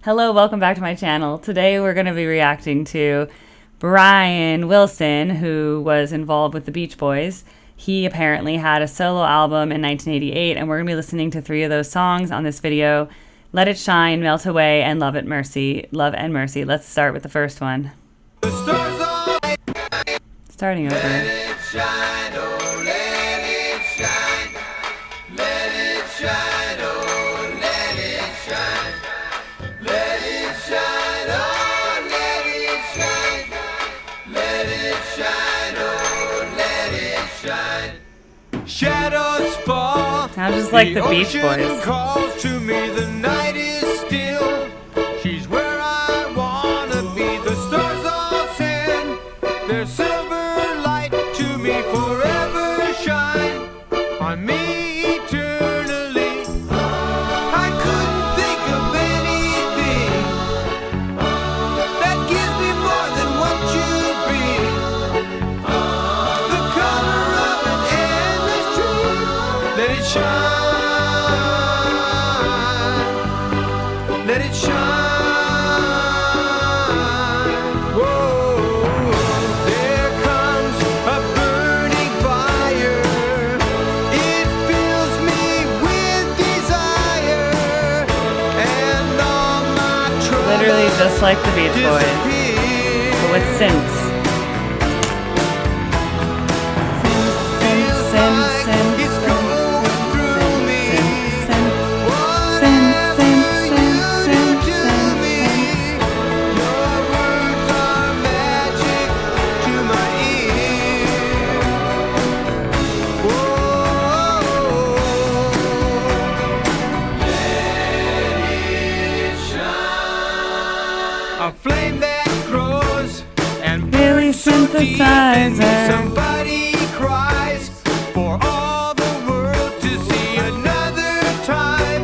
Hello, welcome back to my channel. Today we're going to be reacting to Brian Wilson, who was involved with the Beach Boys. He apparently had a solo album in 1988, and we're going to be listening to 3 of those songs on this video: Let It Shine, Melt Away, and Love and Mercy. Let's start with the first one. Starting over. Let it shine, oh, let it shine. Let it shine, oh, let it shine. Let it shine, oh, let it shine. Let it shine, oh, let it shine. Shadows fall. Sounds just like the Beach Boys. Calls to me, the night is still. She's where I wanna be. The stars all send their silver light to me, forever shine on me eternally. I couldn't think of anything that gives me more than what you'd be. The color of an endless dream. Let it shine. Let it shine. Whoa, there comes a burning fire. It fills me with desire, and all my troubles Literally just like the Beach Boys, disappear. but with synths. Feels like it's going through me. Whatever you do to me, your words are magic to my ear. Whoa, let it shine. A flame that grows and Really burns so deep in me. synthesizer. Somebody cries for all the world to see. Another time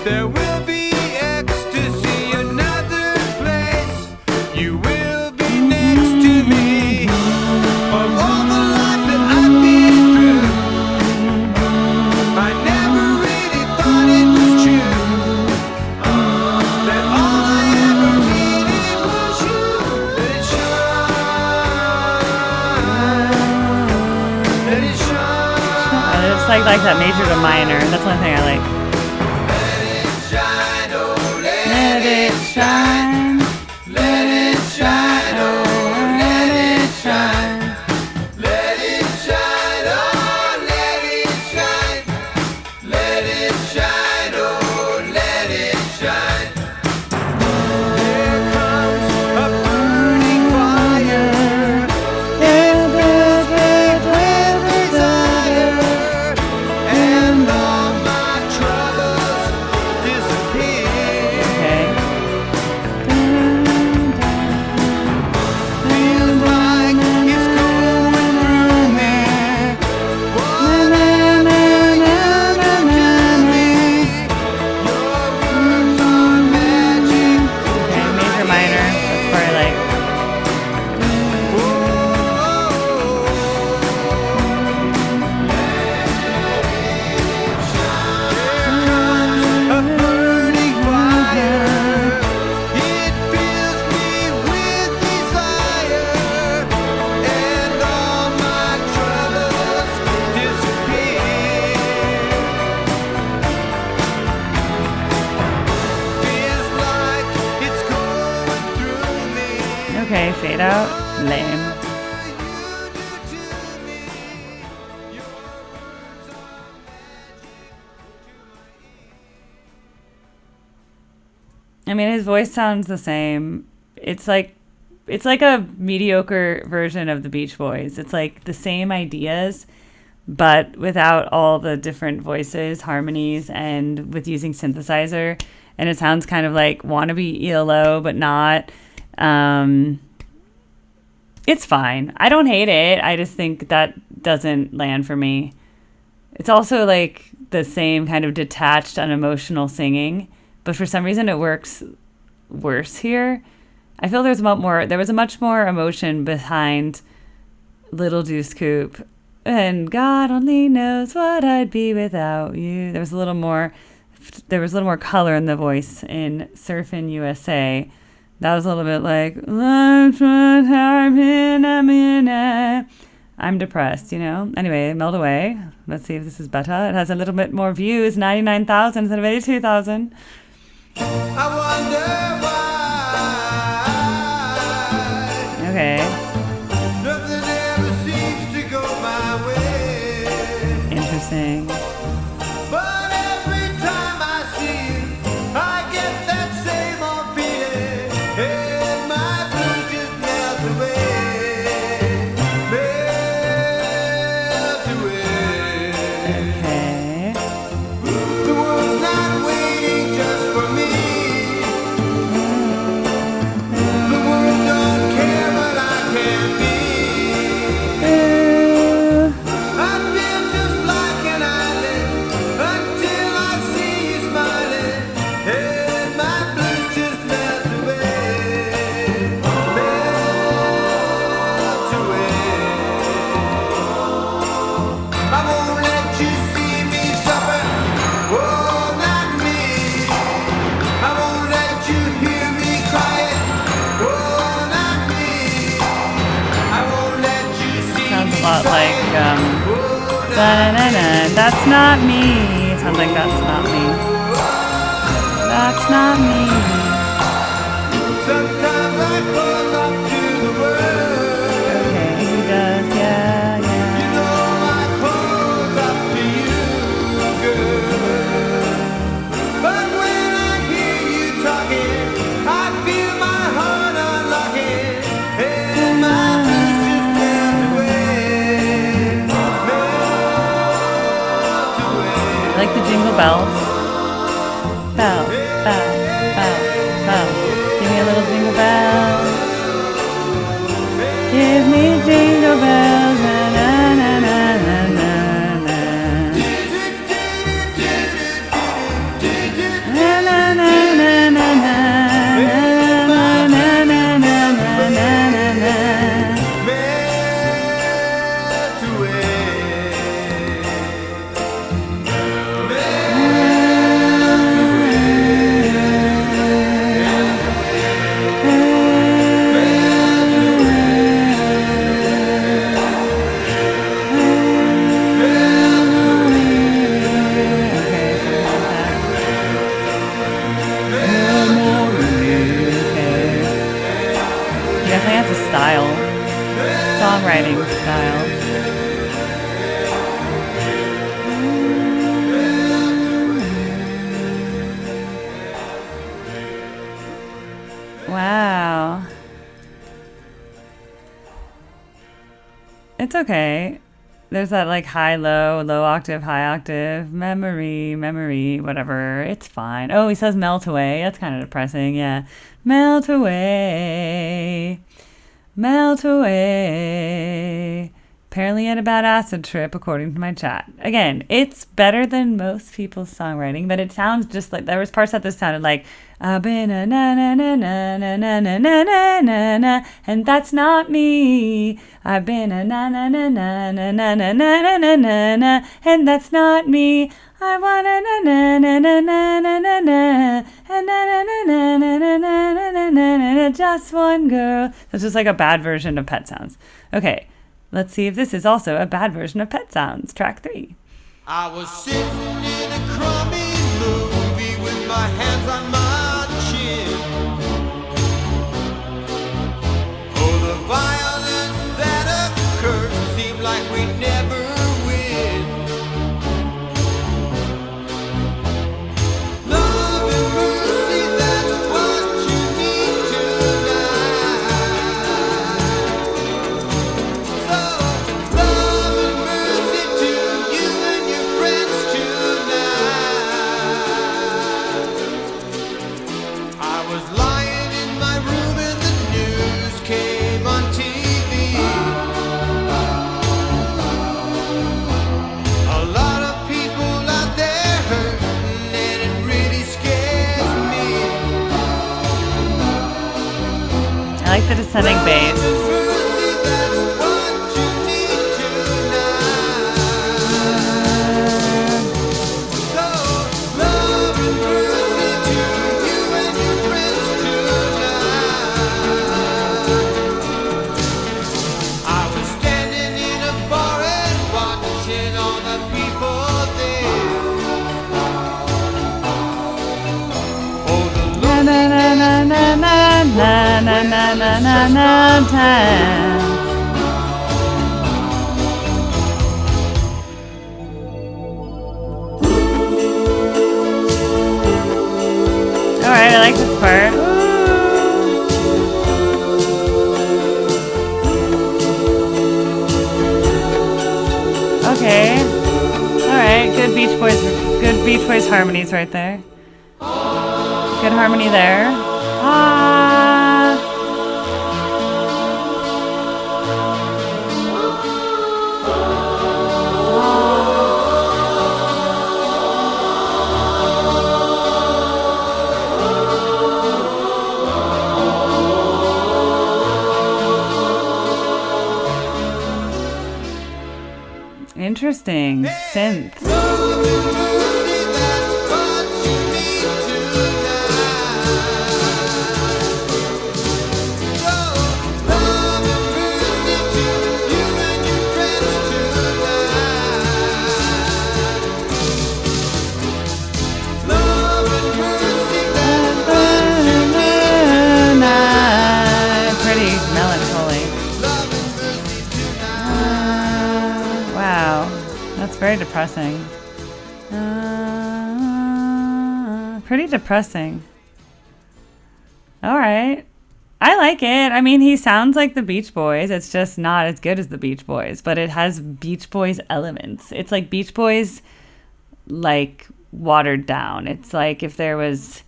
there will be ecstasy. Another place you will be next to me. Of all the life that I've been through, I never really thought it was true, that all I ever needed was you. Let it shine. Let it shine. It's like that major to minor. That's one thing I like. Let it shine, oh, Let it shine. let it shine, oh, let it shine. Let it shine, oh, let it shine. Let it shine, oh, let it shine. There comes a burning fire. It fills me with desire, and all my troubles disappear. Okay. Feels like it's going through me. Whatever you do to me, your words are magic Okay, to major, my minor. That's probably like. A burning fire. It fills me with desire, and all my troubles disappear. Feels like it's going through me. Okay, fade out. Lame. I mean, his voice sounds the same. It's like a mediocre version of the Beach Boys. It's like the same ideas, but without all the different voices, harmonies, and with using synthesizer. And it sounds kind of like wannabe ELO, but not. It's fine. I don't hate it. I just think that doesn't land for me. It's also like the same kind of detached, unemotional singing, but for some reason it works worse here. I feel there was a much more emotion behind Little Deuce Coupe, and God only knows what I'd be without you. There was a little more there was a little more color in the voice in Surfin' USA. That was a little bit like, I'm depressed, you know? Anyway, Melt Away. Let's see if this is better. It has a little bit more views, 99,000 instead of 82,000. I wonder why. Okay. Nothing ever seems to go my way. Interesting. But every time I see you, I get that same old feeling. And my blues just melt away. Melt away. Okay. The world's not waiting just for me. The world don't care what I can be. I feel just like an island until I see you smiling, and my blues just melt away, melt away. I won't let you see me suffer, oh, not me. I won't let you hear me crying, oh, not me. I won't let you see Sounds me a lot like, da-na-na-na, that's not me. Sounds like that's not me. That's not me. Sometimes I close up to the world. Okay, he does, yeah, You yeah. know I close up to you, girl. But when I hear you talking, I feel my heart unlocking, and my blues just melt away, melt away. I like the jingle bells. Bell, bell, bell, bell. Give me a little jingle bells. Give me jingle bells. Na, na, na, na, na, na, na. Na, na, na, na, na, na. Na, na, na, na, na, na, na, na. Melt away. He definitely has a style, songwriting style. Wow. It's okay. There's that like high, low, low octave, high octave, memory, whatever. It's fine. Oh, he says melt away. That's kind of depressing. Yeah. Melt away. Melt away. Apparently had a bad acid trip, according to my chat. Again, it's better than most people's songwriting, but it sounds just like there was parts that this sounded like I've been a na na na na na na na na na na na, and that's not me. I've been a na na na na na na na na na na na, and that's not me. I want a na na na na na na na na, and na na na na na na na na na na, just one girl. That's just like a bad version of Pet Sounds. Okay. Let's see if this is also a bad version of Pet Sounds, track 3. I was sitting in a crummy movie with my hands on my chin. Oh, the violence that occurred seemed like we never win. Love and mercy, that's what you need tonight. So, love and mercy to you and your friends tonight. I was lying in my room and the news came on TV. A lot of people out there hurting and it really scares me. I like the descending bass. Mercy, that's what you need tonight. So, love na na na na na na na na time. All right, I like this part. Okay. All right, good Beach Boys harmonies right there. Good harmony there. Interesting. Synth. Pretty melancholy. Wow. That's very depressing. Pretty depressing. All right. I like it. I mean, he sounds like the Beach Boys. It's just not as good as the Beach Boys, but it has Beach Boys elements. It's like Beach Boys, like, watered down. It's like if there was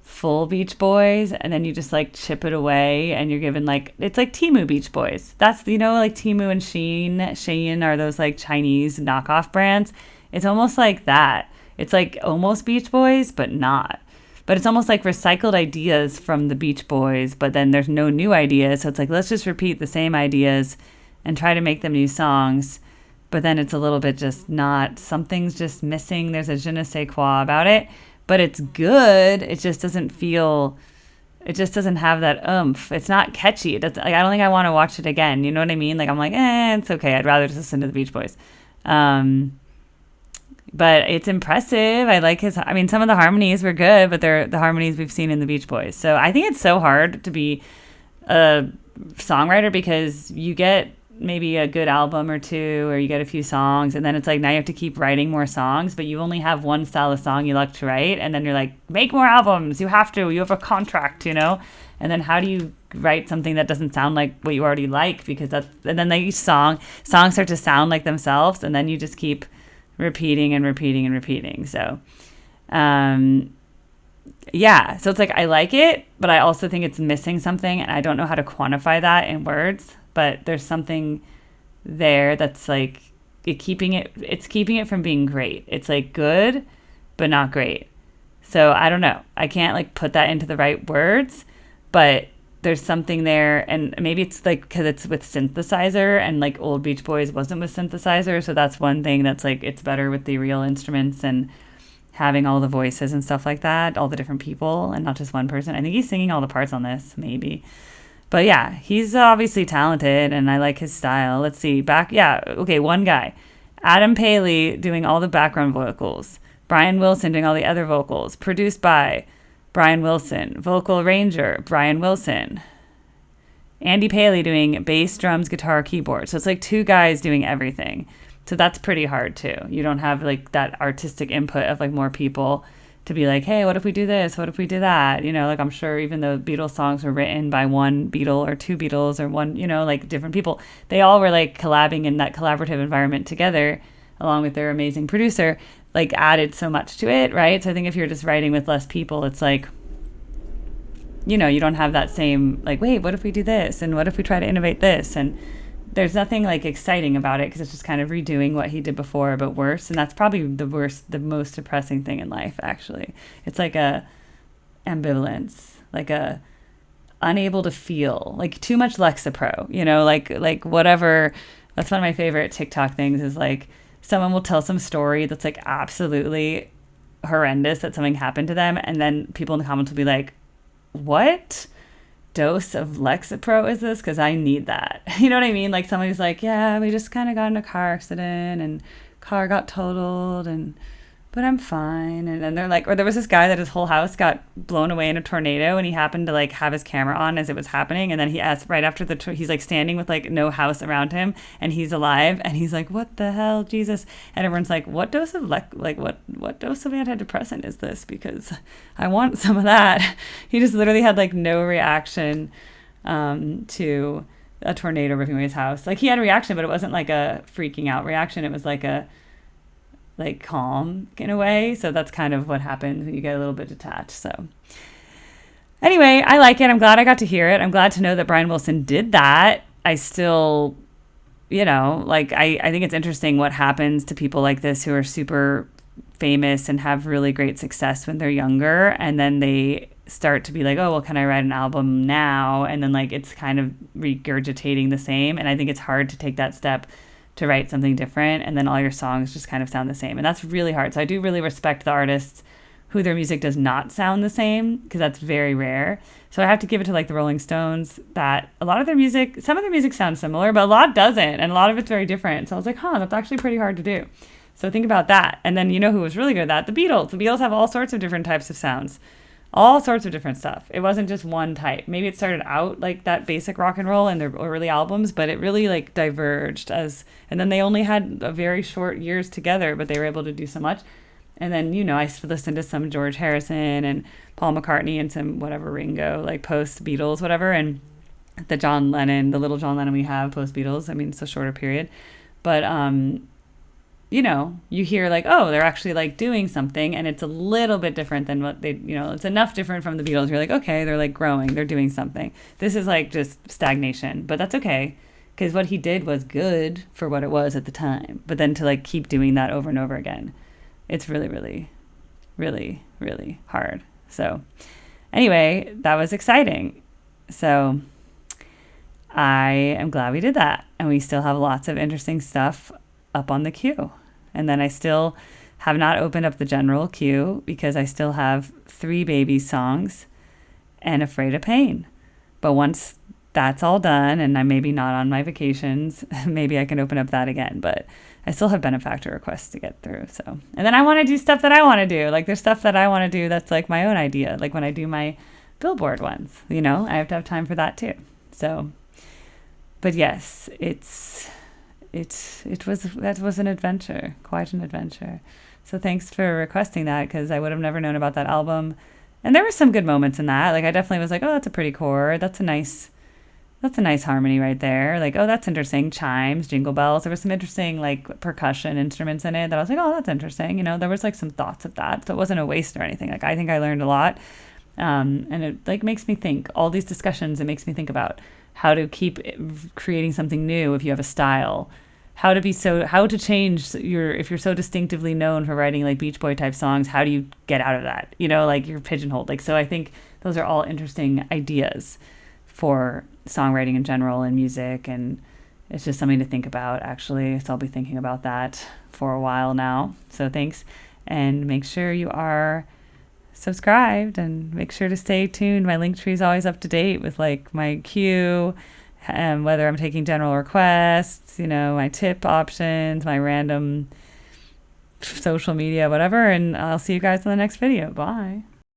full Beach Boys and then you just, like, chip it away and you're given, like, it's like Temu Beach Boys. That's, you know, like Temu and Shein are those, like, Chinese knockoff brands. It's almost like that. It's like almost Beach Boys, but not. But it's almost like recycled ideas from the Beach Boys, but then there's no new ideas. So it's like, let's just repeat the same ideas and try to make them new songs. But then it's a little bit just not, something's just missing. There's a je ne sais quoi about it, but it's good. It just doesn't feel, it just doesn't have that oomph. It's not catchy. It doesn't, like, I don't think I want to watch it again. You know what I mean? Like, I'm like, it's okay. I'd rather just listen to the Beach Boys. But it's impressive. I like his, I mean, some of the harmonies were good, but they're the harmonies we've seen in the Beach Boys. So I think it's so hard to be a songwriter because you get maybe a good album or two, or you get a few songs, and then it's like now you have to keep writing more songs, but you only have one style of song you like to write, and then you're like, make more albums. You have a contract, you know? And then how do you write something that doesn't sound like what you already like? Because that's, and then each songs start to sound like themselves, and then you just keep repeating and repeating and repeating. So yeah, so it's like I like it, but I also think it's missing something, and I don't know how to quantify that in words, but there's something there that's like it's keeping it from being great. It's like good but not great. So I don't know, I can't like put that into the right words, but there's something there, and maybe it's like because it's with synthesizer, and like old Beach Boys wasn't with synthesizer, so that's one thing that's like it's better with the real instruments and having all the voices and stuff like that, all the different people and not just one person. I think he's singing all the parts on this, maybe. But yeah, he's obviously talented and I like his style. Let's see, one guy. Adam Paley doing all the background vocals. Brian Wilson doing all the other vocals. Produced by Brian Wilson. Vocal arranger, Brian Wilson. Andy Paley doing bass, drums, guitar, keyboard. So it's like two guys doing everything. So that's pretty hard too. You don't have like that artistic input of like more people to be like, hey, what if we do this? What if we do that? You know, like I'm sure even though Beatles songs were written by one Beatle or two Beatles or one, you know, like different people, they all were like collabing in that collaborative environment together along with their amazing producer, like added so much to it, right? So I think if you're just writing with less people, it's like, you know, you don't have that same like, wait, what if we do this? And what if we try to innovate this? And there's nothing like exciting about it because it's just kind of redoing what he did before, but worse. And that's probably the most depressing thing in life, actually. It's like a ambivalence, like a unable to feel, like too much Lexapro, you know, like whatever. That's one of my favorite TikTok things is like someone will tell some story that's like absolutely horrendous that something happened to them. And then people in the comments will be like, what dose of Lexapro is this? Because I need that. You know what I mean? Like somebody's like, yeah, we just kind of got in a car accident and car got totaled, but I'm fine. And then they're like, or there was this guy that his whole house got blown away in a tornado, and he happened to like have his camera on as it was happening. And then he asked right after he's like standing with like no house around him, and he's alive, and he's like, what the hell, Jesus? And everyone's like, what dose of what dose of antidepressant is this? Because I want some of that. He just literally had like no reaction to a tornado ripping away his house. Like he had a reaction, but it wasn't like a freaking out reaction. It was like a calm in a way. So that's kind of what happens. You get a little bit detached. So anyway, I like it. I'm glad I got to hear it. I'm glad to know that Brian Wilson did that. I still, like I think it's interesting what happens to people like this who are super famous and have really great success when they're younger, and then they start to be like, oh, well, can I write an album now? And then like it's kind of regurgitating the same. And I think it's hard to take that step to write something different, and then all your songs just kind of sound the same. And that's really hard. So I do really respect the artists who their music does not sound the same, because that's very rare. So I have to give it to like the Rolling Stones, that a lot of their music, some of their music sounds similar, but a lot doesn't. And a lot of it's very different. So I was like, that's actually pretty hard to do. So think about that. And then who was really good at that? The Beatles. The Beatles have all sorts of different types of sounds. All sorts of different stuff. It wasn't just one type. Maybe it started out like that basic rock and roll in their early albums, but it really like diverged and then they only had a very short years together, but they were able to do so much. And then, I listened to some George Harrison and Paul McCartney and some whatever Ringo, like post Beatles, whatever. And the little John Lennon we have post Beatles. I mean, it's a shorter period, but, you hear like, oh, they're actually like doing something, and it's a little bit different than what they, it's enough different from the Beatles. You're like, okay, they're like growing, they're doing something. This is like just stagnation, but that's okay, because what he did was good for what it was at the time. But then to like keep doing that over and over again, it's really, really, really, really hard. So anyway, that was exciting. So I am glad we did that, and we still have lots of interesting stuff up on the queue. And then I still have not opened up the general queue, because I still have 3 baby songs and Afraid of Pain. But once that's all done, and I'm maybe not on my vacations, maybe I can open up that again. But I still have benefactor requests to get through. So, and then I want to do stuff that I want to do. Like there's stuff that I want to do that's like my own idea. Like when I do my Billboard ones, I have to have time for that too. So, but yes, that was an adventure, quite an adventure. So thanks for requesting that, because I would have never known about that album. And there were some good moments in that. Like I definitely was like, oh, that's a pretty chord. That's a nice harmony right there. Like, oh, that's interesting. Chimes, jingle bells. There was some interesting like percussion instruments in it that I was like, oh, that's interesting. There was like some thoughts of that. So it wasn't a waste or anything. Like I think I learned a lot. And it like makes me think, all these discussions, it makes me think about how to keep creating something new if you have a style. How to change if you're so distinctively known for writing like Beach Boy type songs, how do you get out of that? Like you're pigeonholed. Like, so I think those are all interesting ideas for songwriting in general and music. And it's just something to think about, actually. So I'll be thinking about that for a while now. So thanks. And make sure you are subscribed, and make sure to stay tuned. My link tree is always up to date with like my queue, whether I'm taking general requests, my tip options, my random social media, whatever. And I'll see you guys in the next video. Bye.